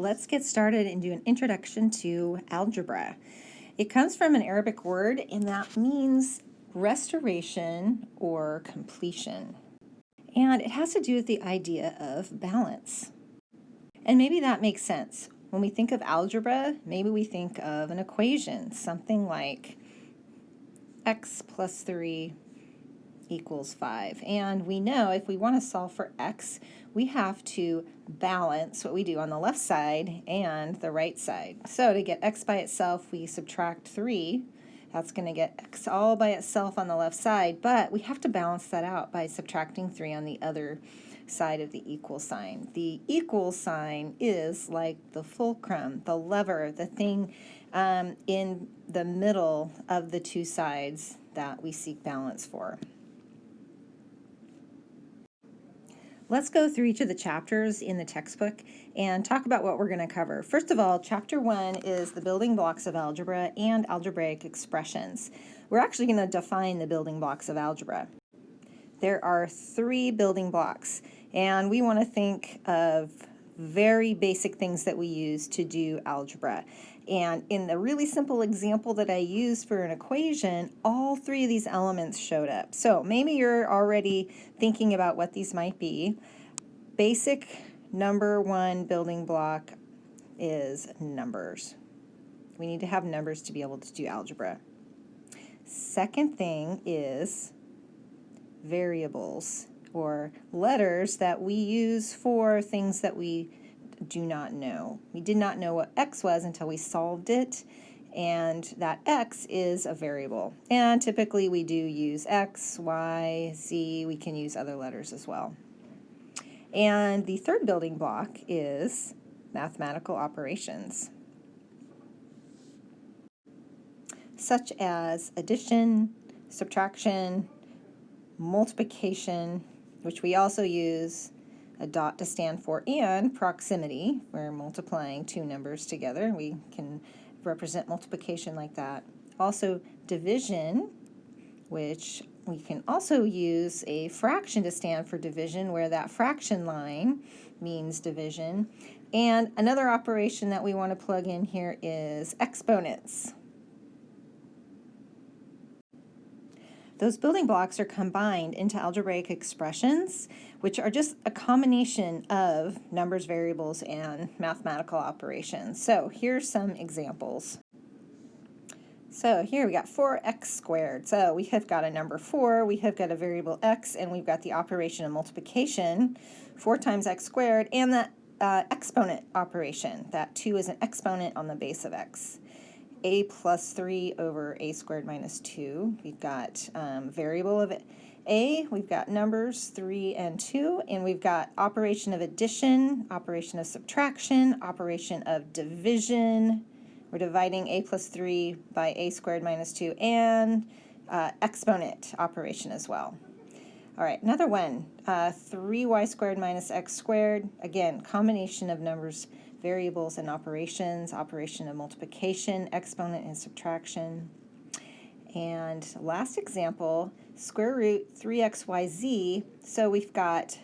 let's get started and do an introduction to algebra. It comes from an Arabic word, and that means restoration or completion. And it has to do with the idea of balance. And maybe that makes sense. When we think of algebra, maybe we think of an equation, something like x plus 3 equals 5. And we know if we want to solve for x, we have to balance what we do on the left side and the right side. So to get x by itself, we subtract 3. That's going to get x all by itself on the left side, but we have to balance that out by subtracting 3 on the other side of the equal sign. The equal sign is like the fulcrum, the lever, the thing in the middle of the two sides that we seek balance for. Let's go through each of the chapters in the textbook and talk about what we're going to cover. First of all, chapter 1 is the building blocks of algebra and algebraic expressions. We're actually going to define the building blocks of algebra. There are 3 building blocks, and we want to think of very basic things that we use to do algebra. And in the really simple example that I used for an equation, all 3 of these elements showed up. So maybe you're already thinking about what these might be. Basic number 1 building block is numbers. We need to have numbers to be able to do algebra. Second thing is variables, or letters that we use for things that we do not know. We did not know what x was until we solved it, and that x is a variable. And typically we do use x, y, z. We can use other letters as well. And the third building block is mathematical operations, such as addition, subtraction, multiplication, which we also use a dot to stand for, and proximity. We're multiplying 2 numbers together. We can represent multiplication like that. Also division, which we can also use a fraction to stand for division, where that fraction line means division. And another operation that we want to plug in here is exponents. Those building blocks are combined into algebraic expressions, which are just a combination of numbers, variables, and mathematical operations. So here's some examples. So here we got 4x squared. So we have got a number 4, we have got a variable x, and we've got the operation of multiplication, 4 times x squared, and the exponent operation. That 2 is an exponent on the base of x. A plus 3 over a squared minus 2. We've got variable of a, we've got numbers 3 and 2, and we've got operation of addition, operation of subtraction, operation of division. We're dividing a plus 3 by a squared minus 2, and exponent operation as well. All right, another one, 3y squared minus x squared. Again, combination of numbers, variables, and operations, operation of multiplication, exponent, and subtraction. And last example, square root 3xyz. So we've got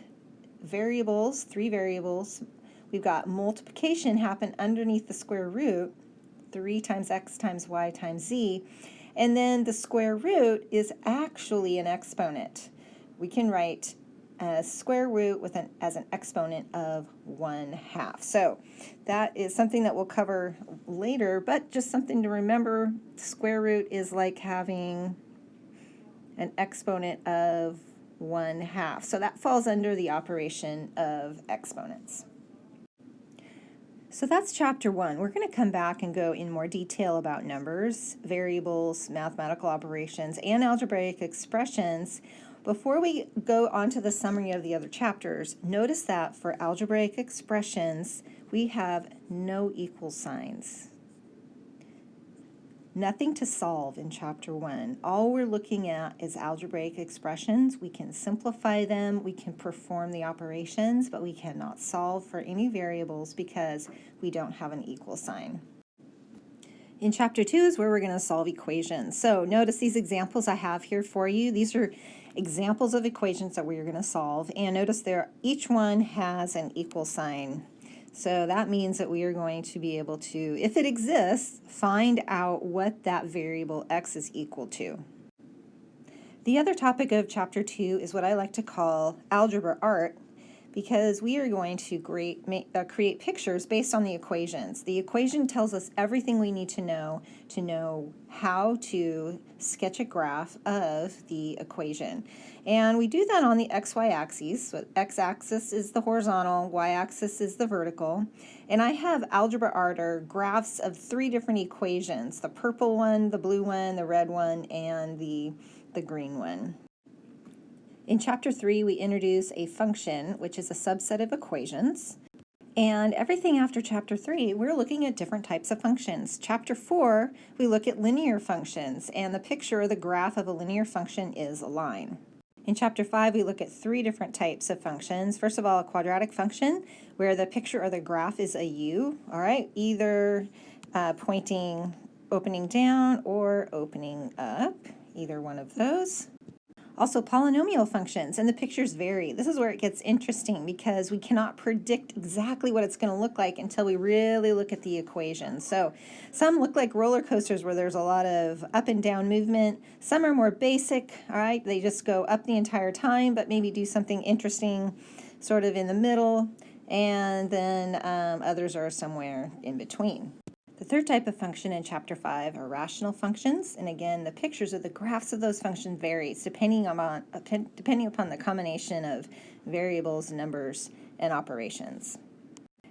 variables, 3 variables. We've got multiplication happen underneath the square root, 3 times x times y times z. And then the square root is actually an exponent. We can write a square root with as an exponent of 1/2. So that is something that we'll cover later, but just something to remember. Square root is like having an exponent of 1/2. So that falls under the operation of exponents. So that's chapter 1. We're going to come back and go in more detail about numbers, variables, mathematical operations, and algebraic expressions. Before we go on to the summary of the other chapters, notice that for algebraic expressions, we have no equal signs. Nothing to solve in chapter 1. All we're looking at is algebraic expressions. We can simplify them, we can perform the operations, but we cannot solve for any variables because we don't have an equal sign. In chapter 2 is where we're going to solve equations. So notice these examples I have here for you. These are examples of equations that we're going to solve, and notice each one has an equal sign. So that means that we are going to be able to, if it exists, find out what that variable x is equal to. The other topic of Chapter 2 is what I like to call algebra art, because we are going to create pictures based on the equations. The equation tells us everything we need to know how to sketch a graph of the equation. And we do that on the xy axes. So x-axis is the horizontal, y-axis is the vertical. And I have algebra art, or graphs of 3 different equations: the purple one, the blue one, the red one, and the green one. In Chapter 3, we introduce a function, which is a subset of equations. And everything after Chapter 3, we're looking at different types of functions. Chapter 4, we look at linear functions, and the picture or the graph of a linear function is a line. In Chapter 5, we look at 3 different types of functions. First of all, a quadratic function, where the picture or the graph is a U, all right, either opening down or opening up, either one of those. Also, polynomial functions, and the pictures vary. This is where it gets interesting, because we cannot predict exactly what it's going to look like until we really look at the equation. So some look like roller coasters where there's a lot of up and down movement. Some are more basic, all right? They just go up the entire time, but maybe do something interesting sort of in the middle. And then others are somewhere in between. The third type of function in Chapter 5 are rational functions, and again, the pictures of the graphs of those functions varies depending upon the combination of variables, numbers, and operations.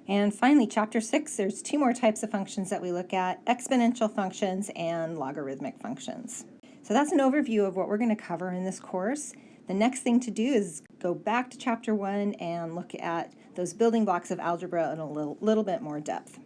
And finally, Chapter 6, there's 2 more types of functions that we look at: exponential functions and logarithmic functions. So that's an overview of what we're going to cover in this course. The next thing to do is go back to Chapter 1 and look at those building blocks of algebra in a little bit more depth.